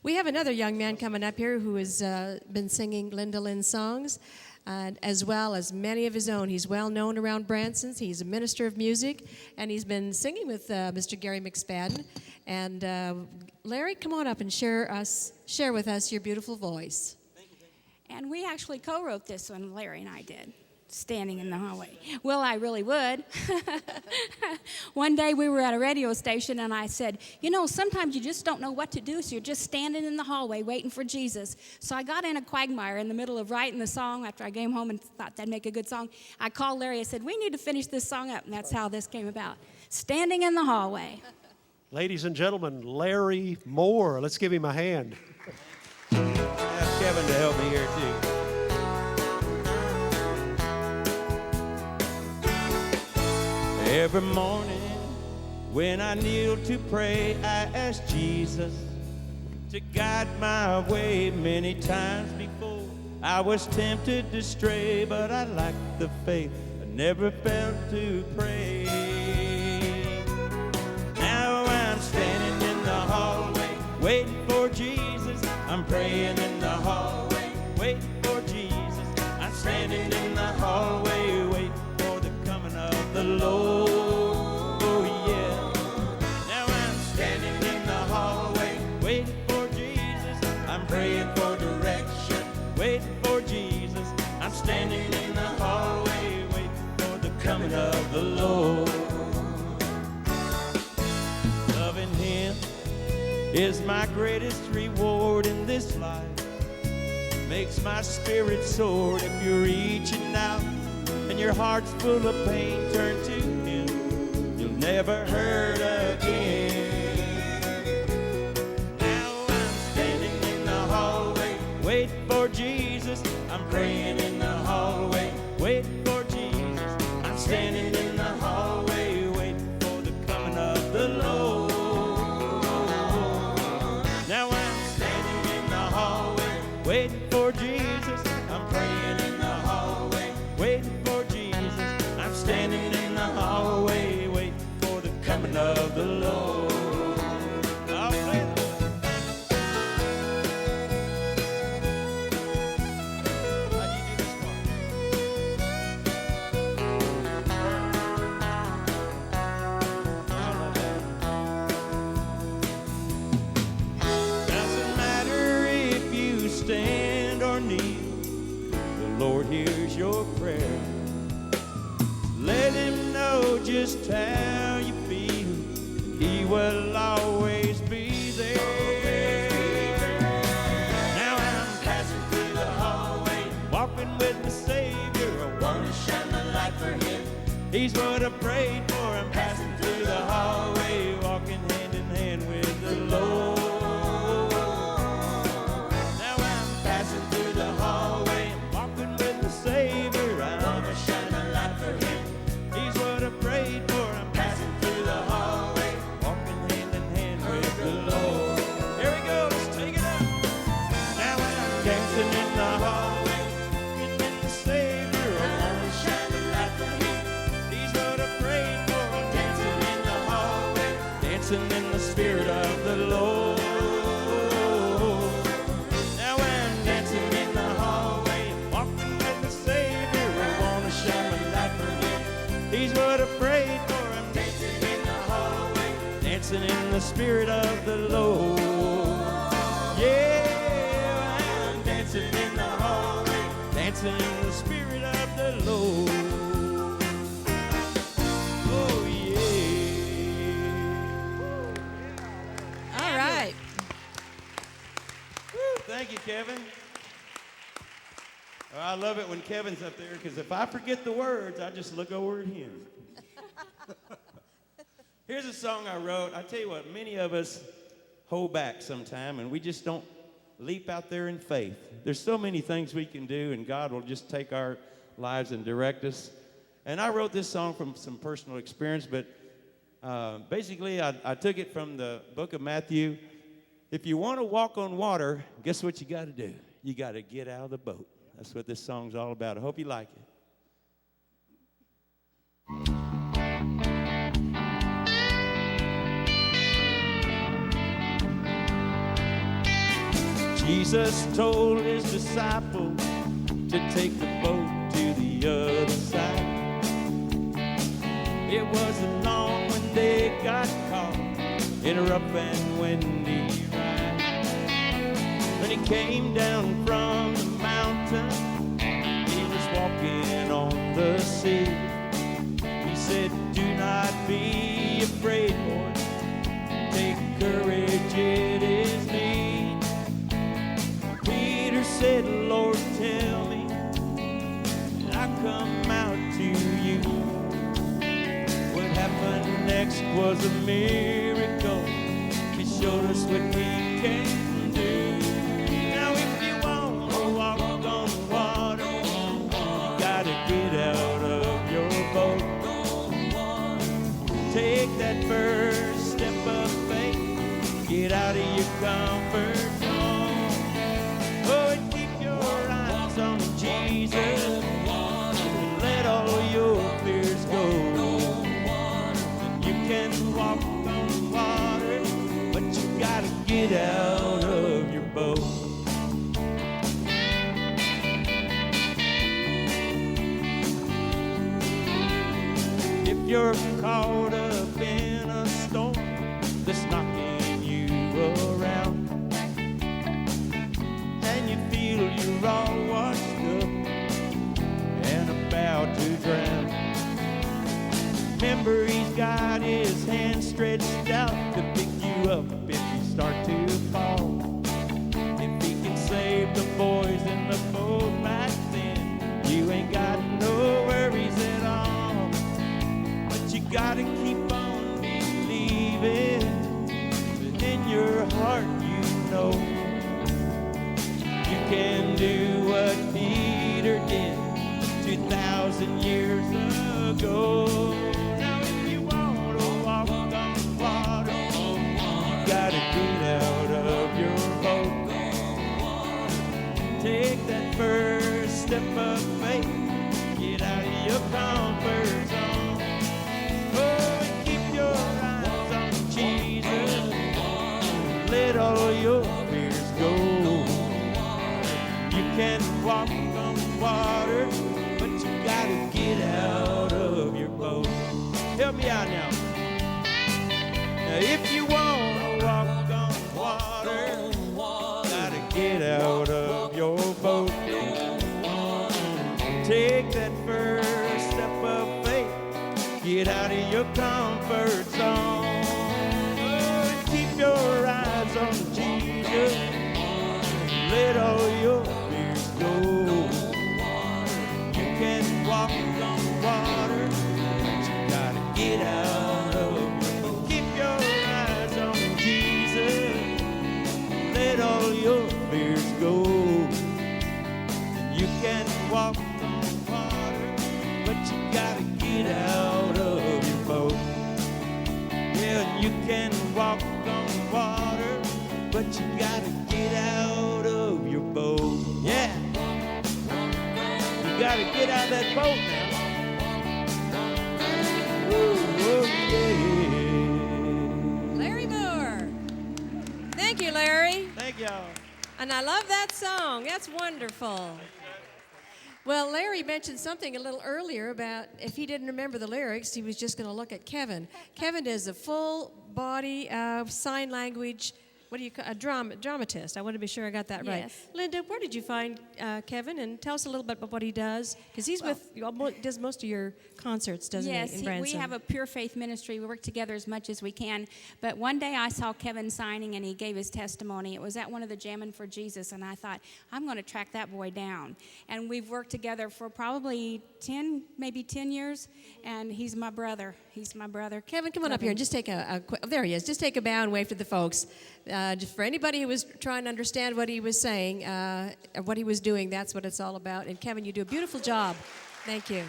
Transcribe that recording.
We have another young man coming up here who has been singing Linda Lynn songs, as well as many of his own. He's well known around Branson. He's a minister of music, and he's been singing with Mr. Gary McSpadden. And Larry, come on up and share with us your beautiful voice. And we actually co-wrote this one, Larry and I did, standing in the hallway. Well, I really would. One day we were at a radio station, and I said, you know, sometimes you just don't know what to do, so you're just standing in the hallway waiting for Jesus. So I got in a quagmire in the middle of writing the song after I came home and thought that'd make a good song. I called Larry. I said, we need to finish this song up, and that's how this came about. Standing in the hallway. Ladies and gentlemen, Larry Moore. Let's give him a hand. Ask Kevin to help me here, too. Every morning when I kneel to pray, I ask Jesus to guide my way. Many times before I was tempted to stray, but I lacked the faith I never felt to pray. Now I'm standing in the hallway waiting for Jesus. I'm praying in the hallway waiting for Jesus. I'm standing in the hallway waiting for the coming of the Lord. Oh yeah. Now I'm standing in the hallway waiting for Jesus. I'm praying for direction, waiting for Jesus. I'm standing in the hallway waiting for the coming of the Lord. Loving Him is my greatest reward in this life. Makes my spirit soar. If you're reaching out and your heart's full of pain, turn to Him. You'll never hurt again. Now I'm standing in the hallway waiting for Jesus. I'm praying in the hallway waiting for Jesus. I'm standing in the hallway waiting for the coming of the Lord. Now I'm standing in the hallway waiting for Jesus. I'm praying in the hallway waiting for Jesus. I'm standing in the hallway waiting for the coming of the Lord. I'll play it. How'd you do this part? Doesn't matter if you stand or kneel, the Lord hears your prayer. Let Him know just how you feel. He will always be there. Now I'm passing through the hallway, walking with the Savior. I want to shine the light for Him. He's what I prayed for. I'm passing through the hallway, walking hand in hand with the Lord. Now I'm passing through the hallway, walking with the Savior. I want to shine the light for Him. He's what I prayed for. I'm passing through the hallway, walking hand in hand with the Lord. Here we go, let's take it up. Now I'm dancing in the hallway, walking with the Savior. I want to shine the light for Him. He's what I prayed for. I'm dancing in the hallway, dancing in the Spirit of the Lord. Now I'm dancing in the hallway, walking with the Savior. I want to shine my light for Him. He's what I prayed for. I'm dancing in the hallway, dancing in the Spirit of the Lord. Yeah, I'm dancing in the hallway, dancing in the Spirit of the Lord. Oh yeah. All right. Woo, thank you, Kevin. Oh, I love it when Kevin's up there, because if I forget the words, I just look over at him. Here's a song I wrote. I tell you what, many of us hold back sometime, and we just don't leap out there in faith. There's so many things we can do, and God will just take our lives and direct us. And I wrote this song from some personal experience, but basically I took it from the book of Matthew. If you want to walk on water, guess what you got to do? You got to get out of the boat. That's what this song's all about. I hope you like it. Jesus told his disciples to take the boat to the other side. It wasn't long when they got caught in a rough and windy ride. When he came down from the mountain, he was walking on the sea. He said, "Do not be afraid, boys. Take courage, it is me." Peter said, "Lord, tell me, and I come out to you." What happened next was a miracle. He showed us what he can do. Now if you want to walk on water, you gotta get out of your boat. Take that first step of faith. Get out of your comfort zone. Oh, and keep your eyes on Jesus. Let all your fears go. You can walk on water, but you gotta get out of your boat. If you're caught up in a storm that's knocking you around, and you feel you're all washed up and about to drown, remember he's got his hand stretched out to pick you up if you start to fall. If he can save the boys in the boat back then, you ain't got no worries at all. But you gotta keep on believing. Within your heart you know you can do what Peter did 2,000 years ago. Now if you want to walk on water, you gotta get out of your boat. Take that first step of faith. Get out of your comfort zone. Oh, and keep your eyes on Jesus. Let all your fears go. You can walk on water, but you gotta get out of your boat. Help me out now. Now if you wanna walk on water, gotta get out of your boat. Take that first step of faith. Get out of your comfort zone. Oh, and keep your eyes on Jesus. Let all your fears go. You can walk on water, but you gotta get out of it. Keep your eyes on Jesus. Let all your fears go. You can walk on water, but you gotta get out of your boat. Yeah, you can walk on water, but you gotta get out of your boat. Yeah. You gotta get out of that boat now. Ooh, yeah. Larry Moore. Thank you, Larry. Thank y'all. And I love that song. That's wonderful. Well, Larry mentioned something a little earlier about if he didn't remember the lyrics, he was just going to look at Kevin. Kevin is a full body sign language, what do you call a dramatist. I want to be sure I got that right. Yes. Linda, where did you find Kevin? And tell us a little bit about what he does, because he's does most of your concerts, doesn't Yes, he, in Branson? we have a pure faith ministry. We work together as much as we can. But one day I saw Kevin signing, and he gave his testimony. It was at one of the Jammin' for Jesus, and I thought, I'm going to track that boy down. And we've worked together for probably 10 years, and he's my brother. He's my brother. Kevin, come on up here and just take there he is. Just take a bow and wave to the folks. Just for anybody who was trying to understand what he was saying, or what he was doing, that's what it's all about. And Kevin, you do a beautiful job. Thank you.